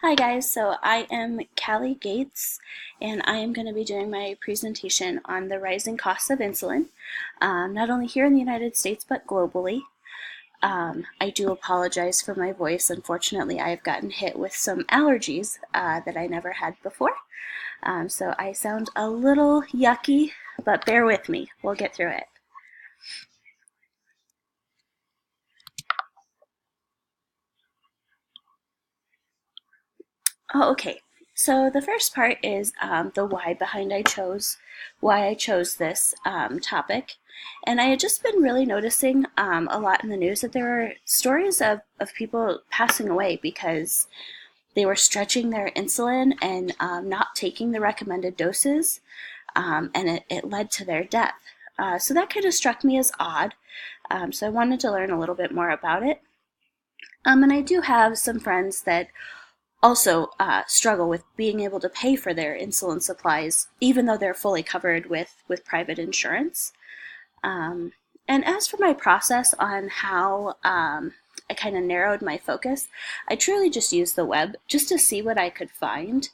Hi guys, so I am Callie Gates and I am going to be doing my presentation on the rising costs of insulin, not only here in the United States but globally. I do apologize for my voice. Unfortunately, I've gotten hit with some allergies that I never had before, so I sound a little yucky, but bear with me, we'll get through it. Oh, okay. So the first part is the why behind why I chose this topic. And I had just been really noticing a lot in the news that there were stories of people passing away because they were stretching their insulin and not taking the recommended doses, and it led to their death. So that kind of struck me as odd. So I wanted to learn a little bit more about it. And I do have some friends that also struggle with being able to pay for their insulin supplies, even though they're fully covered with private insurance. Um, and as for my process on how I kind of narrowed my focus, I truly just used the web just to see what I could find.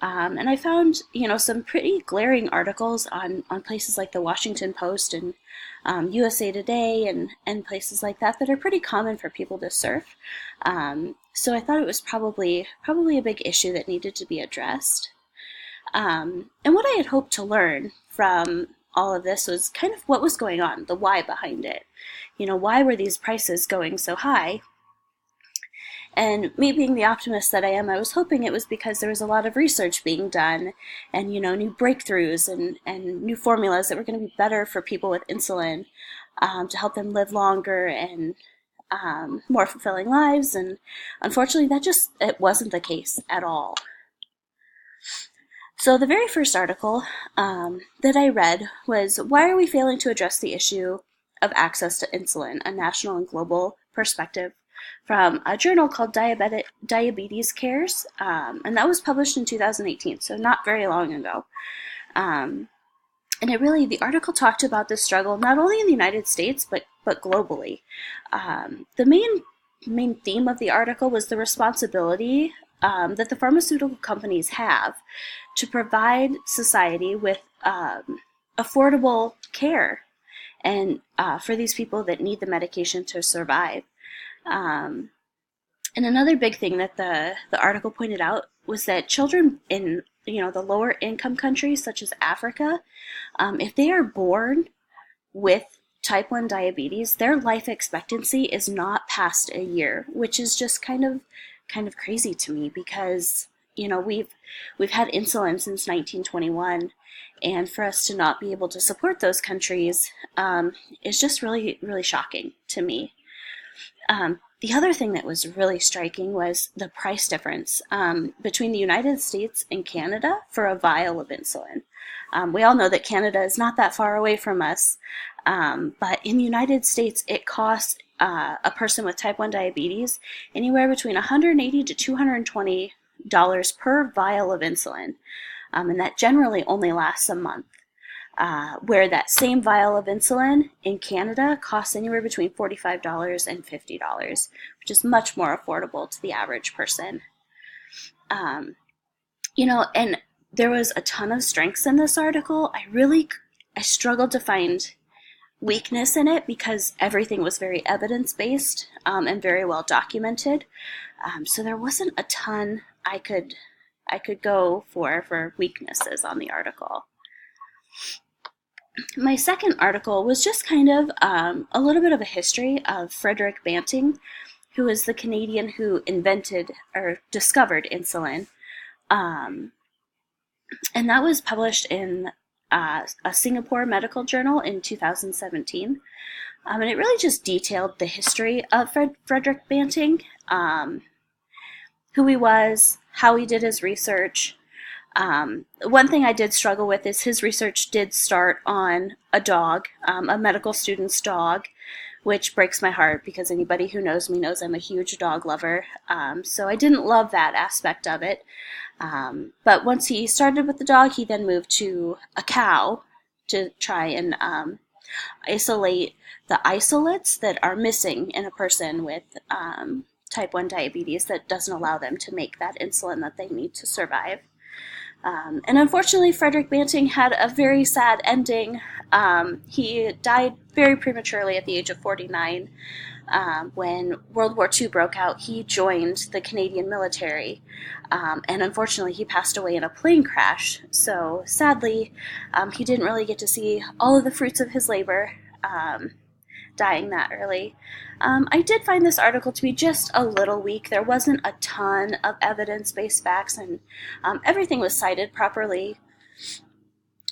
And I found, some pretty glaring articles on places like the Washington Post and USA Today and places like that that are pretty common for people to surf. So I thought it was probably a big issue that needed to be addressed. And what I had hoped to learn from all of this was kind of what was going on, the why behind it. Why were these prices going so high? And me being the optimist that I am, I was hoping it was because there was a lot of research being done and, new breakthroughs and new formulas that were going to be better for people with insulin, to help them live longer and more fulfilling lives. And unfortunately, it wasn't the case at all. So the very first article that I read was Why Are We Failing to Address the Issue of Access to Insulin? A National and Global Perspective, from a journal called Diabetes Cares, and that was published in 2018, so not very long ago. And the article talked about this struggle not only in the United States but globally. The main theme of the article was the responsibility that the pharmaceutical companies have to provide society with affordable care and for these people that need the medication to survive. And another big thing that the article pointed out was that children in the lower income countries such as Africa, if they are born with type 1 diabetes, their life expectancy is not past a year, which is just kind of crazy to me because we've had insulin since 1921, and for us to not be able to support those countries is just really really shocking to me. The other thing that was really striking was the price difference between the United States and Canada for a vial of insulin. We all know that Canada is not that far away from us, but in the United States, it costs a person with type 1 diabetes anywhere between $180 to $220 per vial of insulin, and that generally only lasts a month. Where that same vial of insulin in Canada costs anywhere between $45 and $50, which is much more affordable to the average person. Um, and there was a ton of strengths in this article. I struggled to find weakness in it because everything was very evidence-based and very well documented. So there wasn't a ton I could go for weaknesses on the article. My second article was just kind of a little bit of a history of Frederick Banting, who was the Canadian who invented or discovered insulin. And that was published in a Singapore medical journal in 2017. And it really just detailed the history of Frederick Banting, who he was, how he did his research. One thing I did struggle with is his research did start on a dog, a medical student's dog, which breaks my heart because anybody who knows me knows I'm a huge dog lover. So I didn't love that aspect of it. But once he started with the dog, he then moved to a cow to try and isolate the isolates that are missing in a person with type 1 diabetes that doesn't allow them to make that insulin that they need to survive. And unfortunately, Frederick Banting had a very sad ending. He died very prematurely at the age of 49. When World War II broke out, he joined the Canadian military, and unfortunately, he passed away in a plane crash. So sadly, he didn't really get to see all of the fruits of his labor, dying that early. I did find this article to be just a little weak. There wasn't a ton of evidence-based facts, and everything was cited properly,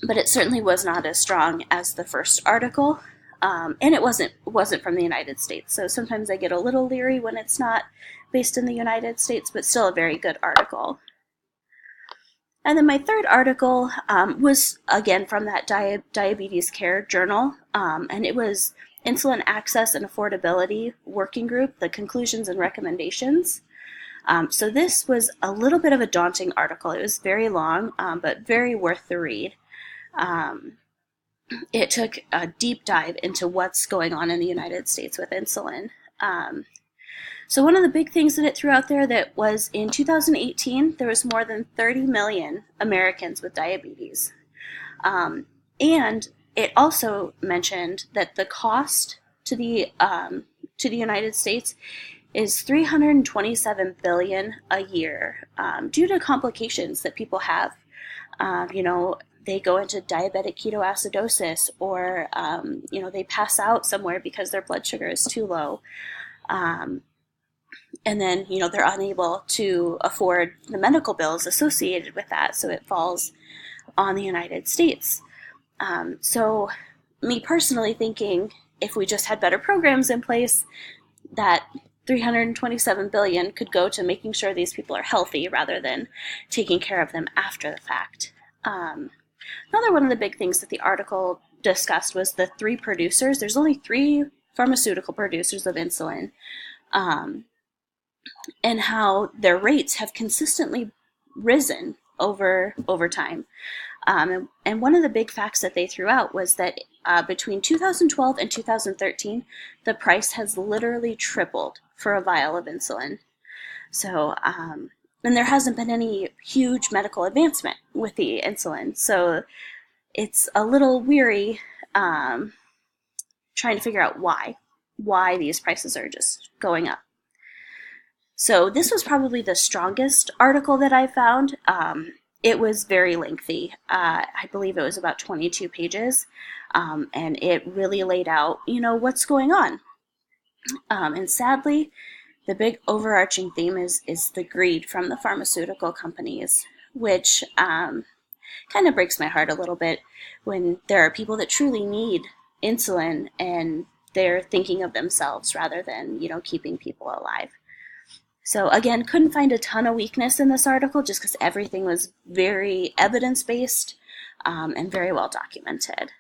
but it certainly was not as strong as the first article. And it wasn't from the United States, so sometimes I get a little leery when it's not based in the United States, but still a very good article. And then my third article was, again, from that Diabetes Care Journal, and it was Insulin Access and Affordability Working Group, the Conclusions and Recommendations. So this was a little bit of a daunting article. It was very long, but very worth the read. It took a deep dive into what's going on in the United States with insulin. So one of the big things that it threw out there that was in 2018, there was more than 30 million Americans with diabetes. And it also mentioned that the cost to the United States is $327 billion a year due to complications that people have. They go into diabetic ketoacidosis, or they pass out somewhere because their blood sugar is too low. And then, they're unable to afford the medical bills associated with that, so it falls on the United States. So me personally thinking, if we just had better programs in place, that $327 billion could go to making sure these people are healthy rather than taking care of them after the fact. Another one of the big things that the article discussed was the 3 producers. There's only 3 pharmaceutical producers of insulin, and how their rates have consistently risen over time. And one of the big facts that they threw out was that between 2012 and 2013, the price has literally tripled for a vial of insulin. So, and there hasn't been any huge medical advancement with the insulin. So it's a little weary trying to figure out why these prices are just going up. So this was probably the strongest article that I found. It was very lengthy. I believe it was about 22 pages, and it really laid out, what's going on. And sadly, the big overarching theme is the greed from the pharmaceutical companies, which kind of breaks my heart a little bit when there are people that truly need insulin and they're thinking of themselves rather than, keeping people alive. So again, couldn't find a ton of weakness in this article just because everything was very evidence-based and very well documented.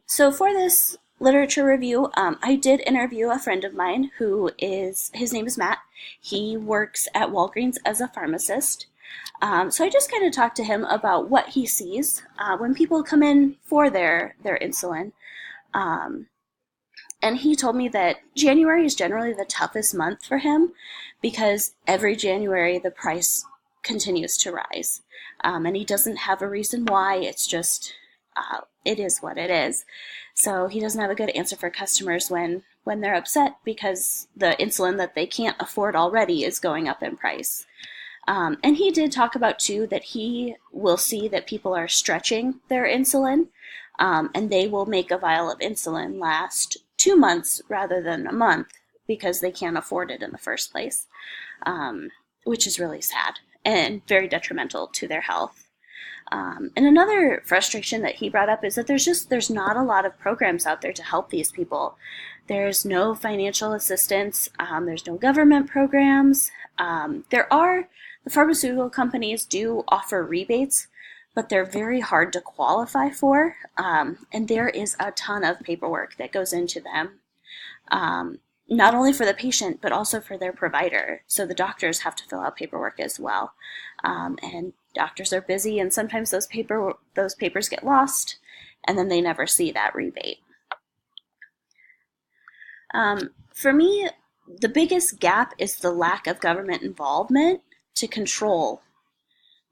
So for this literature review, I did interview a friend of mine his name is Matt. He works at Walgreens as a pharmacist. So I just kind of talked to him about what he sees when people come in for their insulin. And he told me that January is generally the toughest month for him because every January the price continues to rise. And he doesn't have a reason why. It's just, it is what it is. So he doesn't have a good answer for customers when they're upset because the insulin that they can't afford already is going up in price. And he did talk about, too, that he will see that people are stretching their insulin, and they will make a vial of insulin last 2 months rather than a month because they can't afford it in the first place, which is really sad and very detrimental to their health. And another frustration that he brought up is that there's not a lot of programs out there to help these people. There's no financial assistance. There's no government programs. The pharmaceutical companies do offer rebates, but they're very hard to qualify for, and there is a ton of paperwork that goes into them, not only for the patient, but also for their provider. So the doctors have to fill out paperwork as well, and doctors are busy, and sometimes those papers get lost, and then they never see that rebate. For me, the biggest gap is the lack of government involvement to control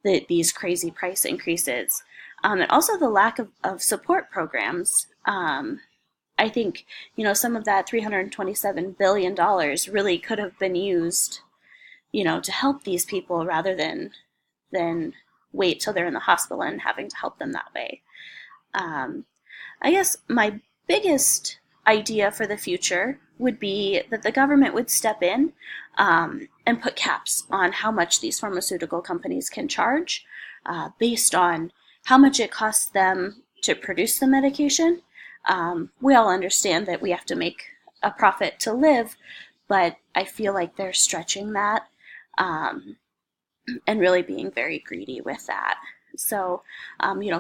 these crazy price increases, and also the lack of support programs. I think, some of that $327 billion really could have been used, to help these people rather than wait till they're in the hospital and having to help them that way. Um, I guess my biggest idea for the future would be that the government would step in, and put caps on how much these pharmaceutical companies can charge, based on how much it costs them to produce the medication. We all understand that we have to make a profit to live, but I feel like they're stretching that, um, and really being very greedy with that. So,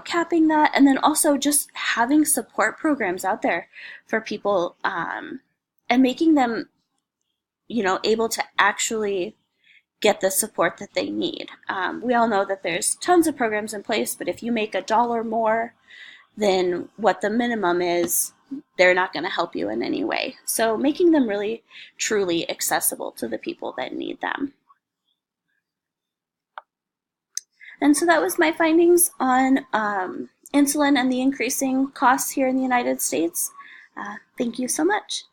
capping that, and then also just having support programs out there for people, and making them, able to actually get the support that they need. We all know that there's tons of programs in place, but if you make $1 more than what the minimum is, they're not going to help you in any way. So making them really, truly accessible to the people that need them. And so that was my findings on insulin and the increasing costs here in the United States. Thank you so much.